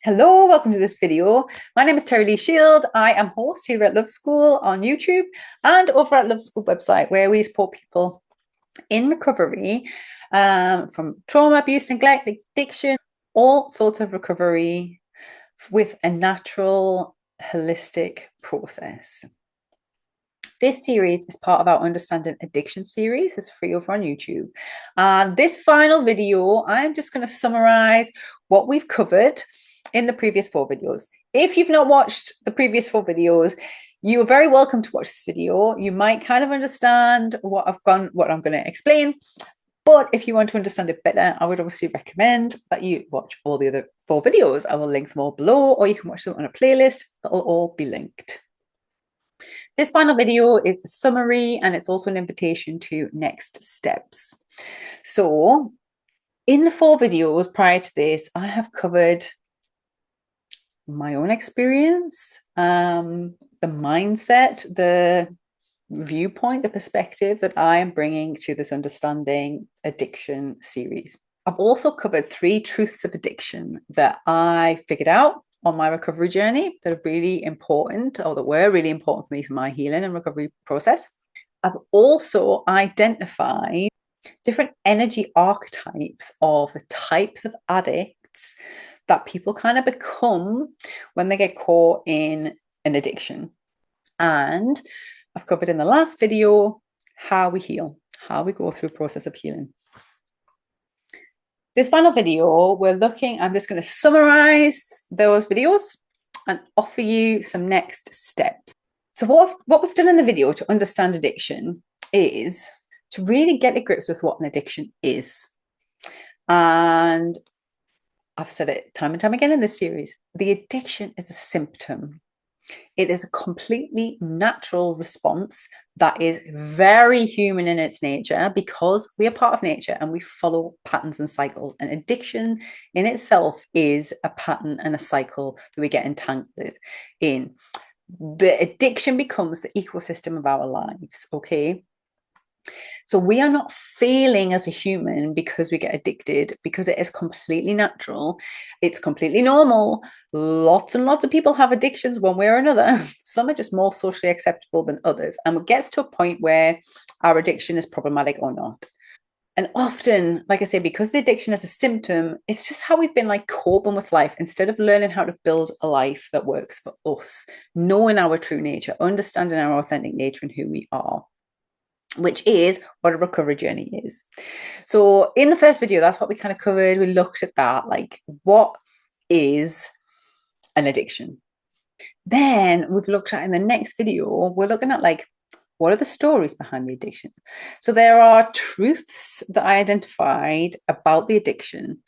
Hello, welcome to this video. My name is Terry Lee Shield. I am host here at Love School on YouTube and over at Love School website, where we support people in recovery from trauma, abuse, neglect, addiction, all sorts of recovery with a natural, holistic process. This series is part of our Understanding Addiction series. It's free over on YouTube. This final video, I'm just going to summarize what we've covered in the previous 4 videos. If you've not watched the previous 4 videos, you are very welcome to watch this video. You might kind of understand what I'm going to explain. But if you want to understand it better, I would obviously recommend that you watch all the other 4 videos. I will link them all below, or you can watch them on a playlist that will all be linked. This final video is a summary, and it's also an invitation to next steps. So in the 4 videos prior to this, I have covered my own experience, the mindset, the viewpoint, the perspective that I am bringing to this Understanding Addiction series. I've also covered 3 truths of addiction that I figured out on my recovery journey that are really important, or that were really important for me for my healing and recovery process. I've also identified different energy archetypes of the types of addicts that people kind of become when they get caught in an addiction. And I've covered in the last video how we heal, how we go through a process of healing. This final video, I'm just going to summarize those videos and offer you some next steps. So what we've done in the video to understand addiction is to really get to grips with what an addiction is. And I've said it time and time again in this series, the addiction is a symptom. It is a completely natural response that is very human in its nature, because we are part of nature and we follow patterns and cycles. And addiction in itself is a pattern and a cycle that we get entangled in. The addiction becomes the ecosystem of our lives, okay? So we are not failing as a human because we get addicted, because it is completely natural. It's completely normal. Lots and lots of people have addictions one way or another. Some are just more socially acceptable than others. And it gets to a point where our addiction is problematic or not. And often, like I say, because the addiction is a symptom, it's just how we've been like coping with life instead of learning how to build a life that works for us, knowing our true nature, understanding our authentic nature and who we are, which is what a recovery journey is. So in the first video, that's what we kind of covered. We looked at that, like, what is an addiction? Then we've looked at, in the next video, we're looking at, like, what are the stories behind the addiction? So there are truths that I identified about the addiction.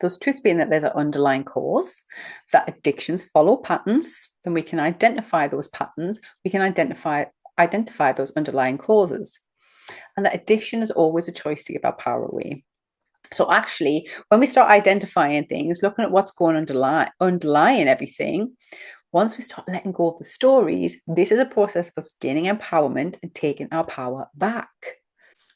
Those truths being that there's an underlying cause, that addictions follow patterns, then we can identify those patterns, we can identify those underlying causes, and that addiction is always a choice to give our power away. So actually, when we start identifying things, looking at what's going underlying everything, once we start letting go of the stories, this is a process of us gaining empowerment and taking our power back.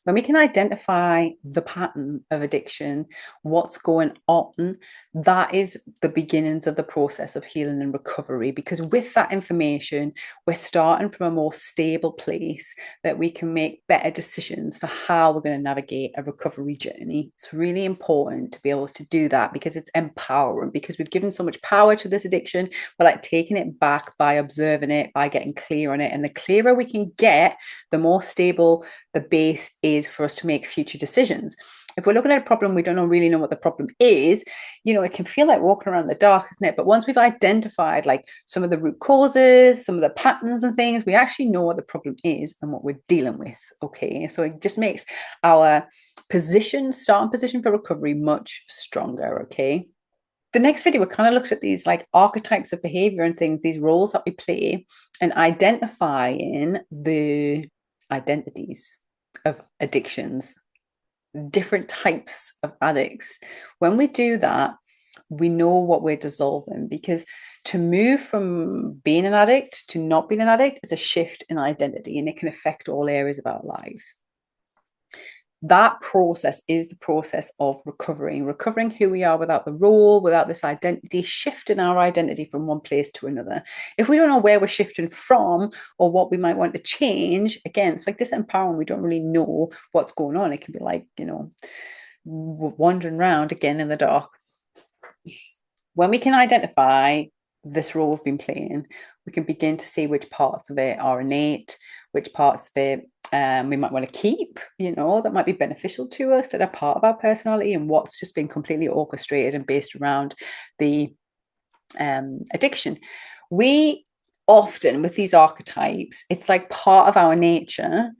When we can identify the pattern of addiction, what's going on, that is the beginnings of the process of healing and recovery. Because with that information, we're starting from a more stable place that we can make better decisions for how we're going to navigate a recovery journey. It's really important to be able to do that, because it's empowering, because we've given so much power to this addiction. We're like taking it back by observing it, by getting clear on it. And the clearer we can get, the more stable the base is for us to make future decisions. If we're looking at a problem, we don't really know what the problem is, it can feel like walking around in the dark, isn't it? But once we've identified, like, some of the root causes, some of the patterns and things, we actually know what the problem is and what we're dealing with. Okay, so it just makes our starting position for recovery much stronger. Okay. The next video, we kind of looked at these, like, archetypes of behavior and things, these roles that we play, and identifying the identities of addictions, different types of addicts. When we do that, we know what we're dissolving, because to move from being an addict to not being an addict is a shift in identity, and it can affect all areas of our lives. That process is the process of recovering who we are without the role, without this identity, shifting our identity from one place to another. If we don't know where we're shifting from or what we might want to change, again, it's like disempowering. We don't really know what's going on. It can be like, wandering around again in the dark. When we can identify this role we've been playing, we can begin to see which parts of it are innate, which parts of it we might want to keep, that might be beneficial to us, that are part of our personality, and what's just been completely orchestrated and based around the addiction. We often, with these archetypes, it's like part of our nature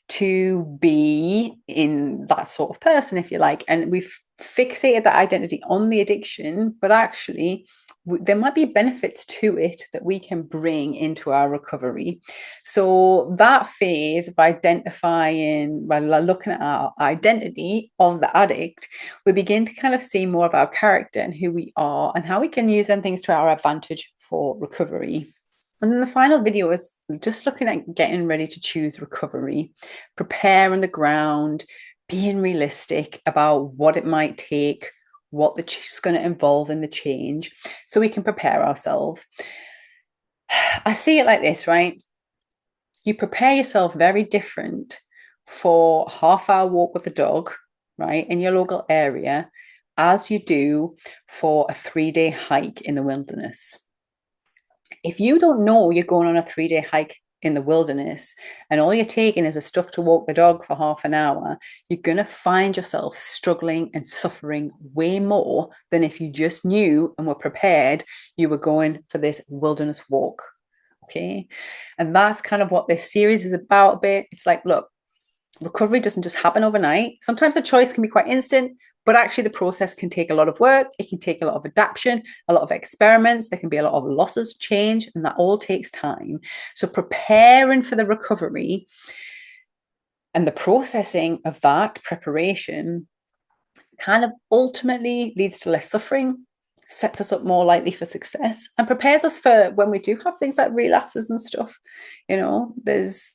to be in that sort of person, if you like. And we've fixated that identity on the addiction, but actually, there might be benefits to it that we can bring into our recovery. So that phase of identifying, by looking at our identity of the addict, we begin to kind of see more of our character and who we are and how we can use them things to our advantage for recovery. And then the final video is just looking at getting ready to choose recovery, preparing the ground, being realistic about what it might take, what it's going to involve in the change, so we can prepare ourselves. I see it like this, right? You prepare yourself very different for half-hour walk with the dog, right, in your local area, as you do for a 3-day hike in the wilderness. If you don't know you're going on a 3-day hike in the wilderness and all you're taking is the stuff to walk the dog for half an hour, you're going to find yourself struggling and suffering way more than if you just knew and were prepared you were going for this wilderness walk. Okay. And that's kind of what this series is about a bit. It's like, look, recovery doesn't just happen overnight. Sometimes the choice can be quite instant, but actually the process can take a lot of work. It can take a lot of adaptation, a lot of experiments. There can be a lot of losses, change, and that all takes time. So preparing for the recovery and the processing of that preparation kind of ultimately leads to less suffering, sets us up more likely for success, and prepares us for when we do have things like relapses and stuff. There's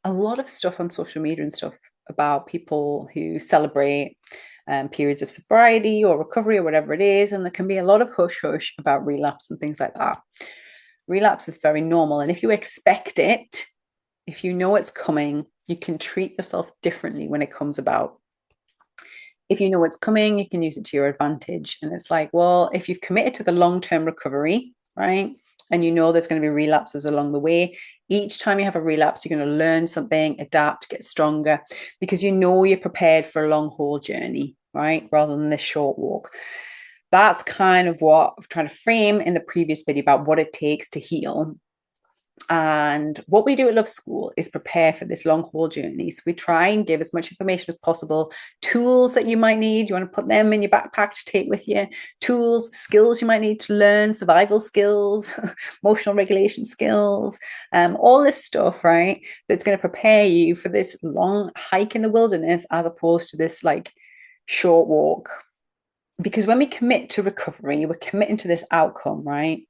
a lot of stuff on social media and stuff about people who celebrate periods of sobriety or recovery or whatever it is, and there can be a lot of hush hush about relapse and things like that. Relapse is very normal, and if you expect it, if you know it's coming, you can treat yourself differently when it comes about. If you know what's coming, you can use it to your advantage. And it's like, well, if you've committed to the long-term recovery, right, and you know there's going to be relapses along the way, each time you have a relapse, you're going to learn something, adapt, get stronger, because you know you're prepared for a long haul journey, right, rather than this short walk. That's kind of what I'm trying to frame in the previous video about what it takes to heal. And what we do at Love School is prepare for this long haul journey. So we try and give as much information as possible, tools that you might need. You want to put them in your backpack to take with you, tools, skills you might need to learn, survival skills, emotional regulation skills, all this stuff, right? That's going to prepare you for this long hike in the wilderness as opposed to this like short walk. Because when we commit to recovery, we're committing to this outcome, right?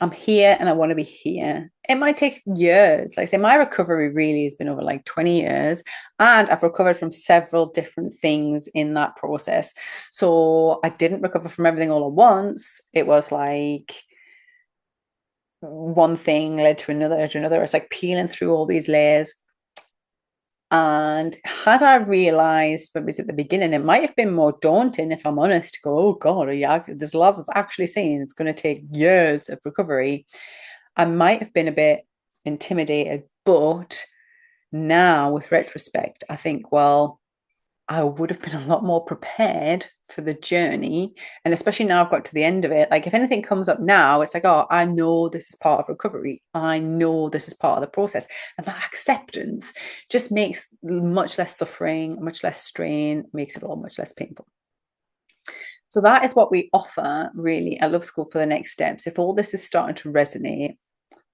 I'm here and I want to be here. It might take years. Like, say, my recovery really has been over like 20 years, and I've recovered from several different things in that process. So I didn't recover from everything all at once. It was like one thing led to another to another. It's like peeling through all these layers. And had I realized what was at the beginning, it might have been more daunting, if I'm honest, to go, oh God, this loss is actually saying it's going to take years of recovery. I might have been a bit intimidated, but now with retrospect, I think, well, I would have been a lot more prepared for the journey. And especially now I've got to the end of it. Like, if anything comes up now, it's like, oh, I know this is part of recovery. I know this is part of the process. And that acceptance just makes much less suffering, much less strain, makes it all much less painful. So that is what we offer really at Love School for the next steps. If all this is starting to resonate,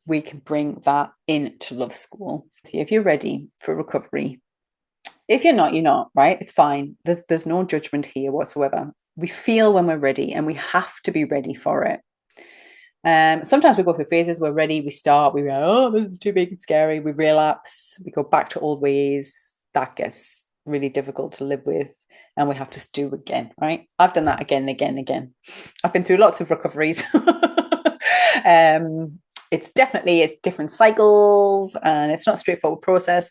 we can bring that into Love School. If you're ready for recovery, if you're not, you're not, right? It's fine. There's no judgment here whatsoever. We feel when we're ready, and we have to be ready for it. Sometimes we go through phases. We're ready. We start. We go, oh, this is too big and scary. We relapse. We go back to old ways. That gets really difficult to live with, and we have to do again, right? I've done that again and again and again. I've been through lots of recoveries. It's different cycles, and it's not a straightforward process.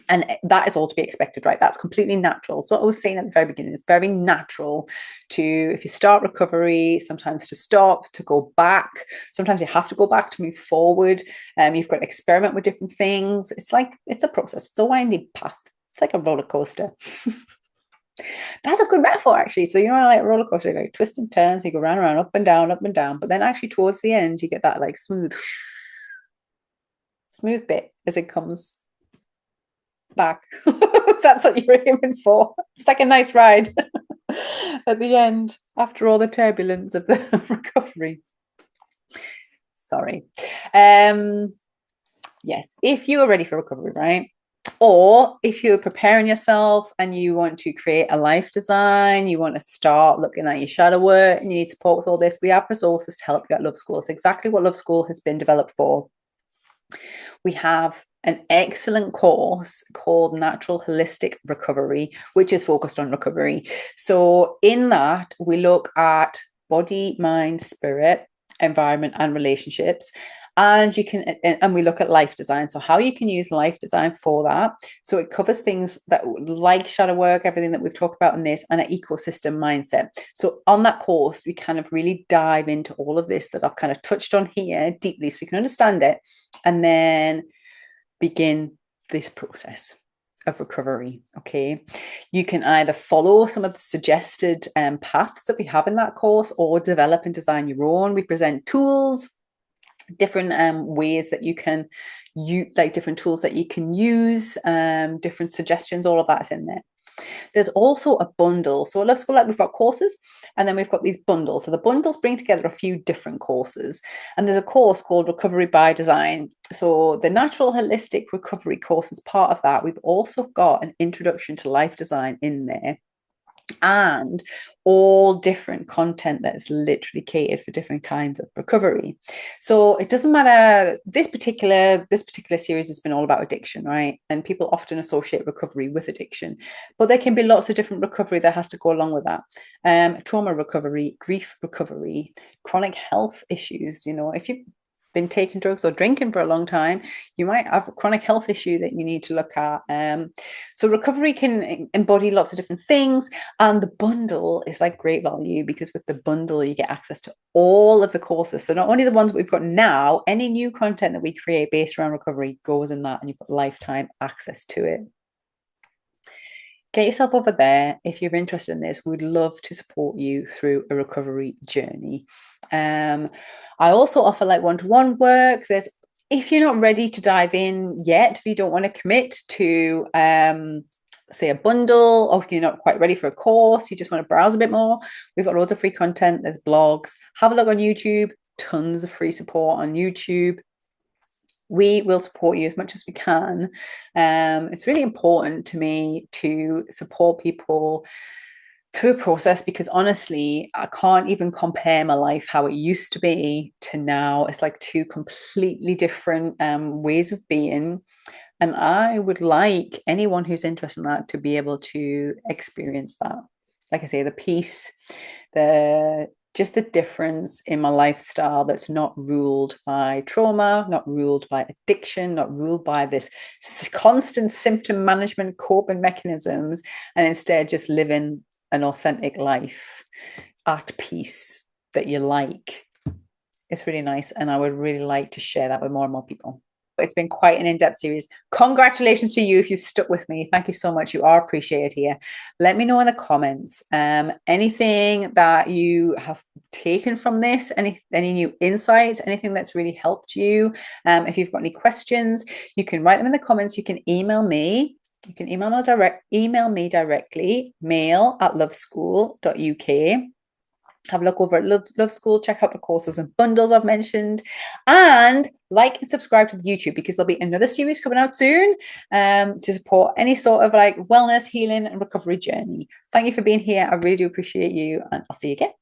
And that is all to be expected, right? That's completely natural. So what I was saying at the very beginning, it's very natural to, if you start recovery, sometimes to stop, to go back. Sometimes you have to go back to move forward. You've got to experiment with different things. It's a process. It's a winding path. It's like a roller coaster. That's a good metaphor, actually. So, like a roller coaster, like twists and turns, you go round and round, up and down, up and down. But then actually towards the end, you get that like smooth bit as it comes back. That's what you're aiming for. It's like a nice ride at the end after all the turbulence of the recovery. Sorry. Yes, if you are ready for recovery, right? Or if you're preparing yourself and you want to create a life design, you want to start looking at your shadow work and you need support with all this, we have resources to help you at Love School. It's exactly what Love School has been developed for. We have an excellent course called Natural Holistic Recovery, which is focused on recovery. So in that, we look at body, mind, spirit, environment, and relationships. And we look at life design. So how you can use life design for that. So it covers things that like shadow work, everything that we've talked about in this, and an ecosystem mindset. So on that course, we kind of really dive into all of this that I've kind of touched on here deeply so you can understand it, and then begin this process of recovery. Okay, you can either follow some of the suggested paths that we have in that course, or develop and design your own. We present tools, different ways that you can use, like different tools that you can use, different suggestions, all of that's in there. There's also a bundle. So at Love School, like, we've got courses, and then we've got these bundles. So the bundles bring together a few different courses. And there's a course called Recovery by Design. So the Natural Holistic Recovery course is part of that. We've also got an introduction to life design in there, and all different content that's literally catered for different kinds of recovery. So it doesn't matter. This particular series has been all about addiction, right? And people often associate recovery with addiction, but there can be lots of different recovery that has to go along with that. Trauma recovery, grief recovery, chronic health issues. If you've been taking drugs or drinking for a long time, you might have a chronic health issue that you need to look at. So recovery can embody lots of different things, and the bundle is like great value, because with the bundle you get access to all of the courses. So not only the ones we've got now, any new content that we create based around recovery goes in that, and you've got lifetime access to it. Get yourself over there if you're interested in this. We'd love to support you through a recovery journey. I also offer like one-to-one work. If you're not ready to dive in yet, if you don't want to commit to say a bundle, or if you're not quite ready for a course, you just want to browse a bit more, we've got loads of free content. There's blogs. Have a look on YouTube. Tons of free support on YouTube. We will support you as much as we can. It's really important to me to support people through a process, because honestly, I can't even compare my life, how it used to be, to now. It's like two completely different ways of being. And I would like anyone who's interested in that to be able to experience that. Like I say, the peace, just the difference in my lifestyle that's not ruled by trauma, not ruled by addiction, not ruled by this constant symptom management, coping mechanisms, and instead just living an authentic life at peace that you like. It's really nice, and I would really like to share that with more and more people. It's been quite an in-depth series. Congratulations to you if you've stuck with me. Thank you so much. You are appreciated here. Let me know in the comments anything that you have taken from this, any new insights, anything that's really helped you. If you've got any questions, you can write them in the comments. You can email me. You can email me directly, mail@loveschool.uk. Have a look over at Love School, check out the courses and bundles I've mentioned, and like and subscribe to the YouTube, because there'll be another series coming out soon to support any sort of like wellness, healing, and recovery journey. Thank you for being here. I really do appreciate you, and I'll see you again.